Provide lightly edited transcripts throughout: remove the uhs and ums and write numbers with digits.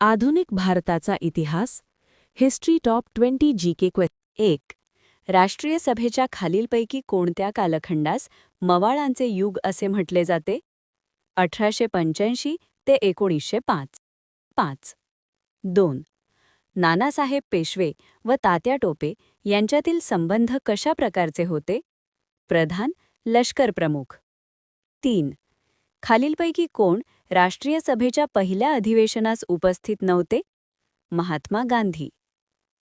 आधुनिक भारताचा इतिहास हिस्ट्री टॉप 20 जीके क्वेश्चन 1. राष्ट्रीय सभेच्या खालीलपैकी कोणत्या कालखंडास मवाळांचे युग असे म्हटले जाते? 1885 ते 1905. 5. 2. नानासाहेब पेशवे व तात्या टोपे यांच्यातील संबंध कशा प्रकारचे होते? प्रधान, लष्कर प्रमुख. 3. खालीलपैकी कोण राष्ट्रीय सभेच्या पहिल्या अधिवेशनास उपस्थित नव्हते? महात्मा गांधी.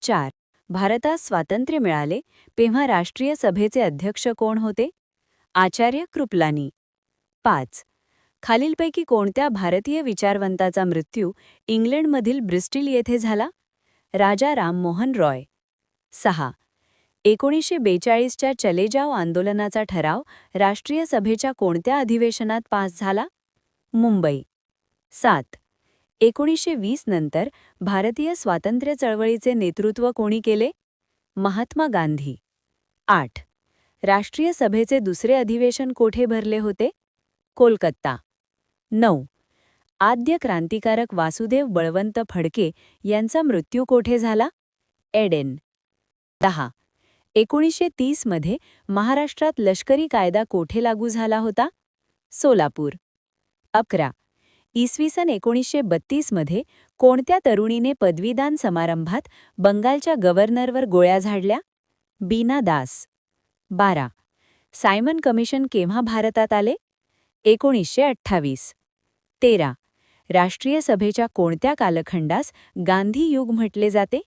4. भारतास स्वातंत्र्य मिळाले तेव्हा राष्ट्रीय सभेचे अध्यक्ष कोण होते? आचार्य कृपलानी. 5. खालीलपैकी कोणत्या भारतीय विचारवंताचा मृत्यू इंग्लंडमधील ब्रिस्टल येथे झाला? राजा राममोहन रॉय. 6. 1942च्या चले जाव आंदोलनाचा ठराव राष्ट्रीय सभेच्या कोणत्या अधिवेशनात पास झाला? मुंबई. 7. 1920 नंतर भारतीय स्वातंत्र्य चळवळीचे नेतृत्व कोणी केले? महात्मा गांधी. 8. राष्ट्रीय सभेचे दुसरे अधिवेशन कोठे भरले होते? कोलकाता. 9. आद्य क्रांतिकारक वासुदेव बळवंत फडके यांचा मृत्यू कोठे झाला? एडेन. 10. 1930 मध्ये महाराष्ट्रात लष्करी कायदा कोठे लागू झाला होता? सोलापूर. 11. इसवी सन 1932 मध्ये कोणत्या तरुणीने पदवीदान समारंभात बंगालच्या गव्हर्नरवर गोळ्या झाडल्या? बीना दास. 12. सायमन कमिशन केव्हा भारतात आले? 1928. 13. राष्ट्रीय सभेच्या कोणत्या कालखंडास गांधी युग म्हटले जाते?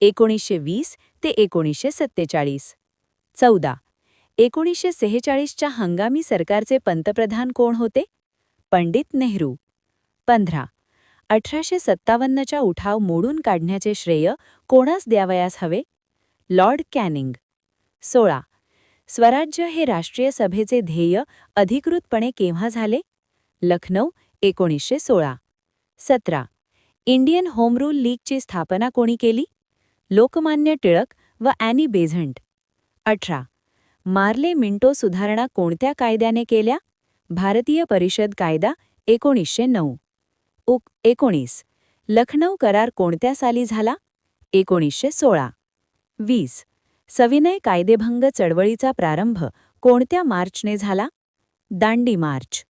1920 ते 1947. 14. 1946च्या हंगामी सरकारचे पंतप्रधान कोण होते? पंडित नेहरू. 15. 1857च्या उठाव मोडून काढण्याचे श्रेय कोणास द्यावयास हवे? Lord Canning. 16. स्वराज्य हे राष्ट्रीय सभेचे ध्येय अधिकृतपणे केव्हा झाले? लखनौ 1916. 17. इंडियन होम रूल लीगची स्थापना कोणी केली? लोकमान्य टिळक व ॲनी बेझंट. 18. मार्ले मिंटो सुधारणा कोणत्या कायद्याने केल्या? भारतीय परिषद कायदा 1909. 19. लखनौ करार कोणत्या साली झाला? 1916. 20. सविनय कायदेभंग चळवळीचा प्रारंभ कोणत्या मार्चने झाला? दांडी मार्च.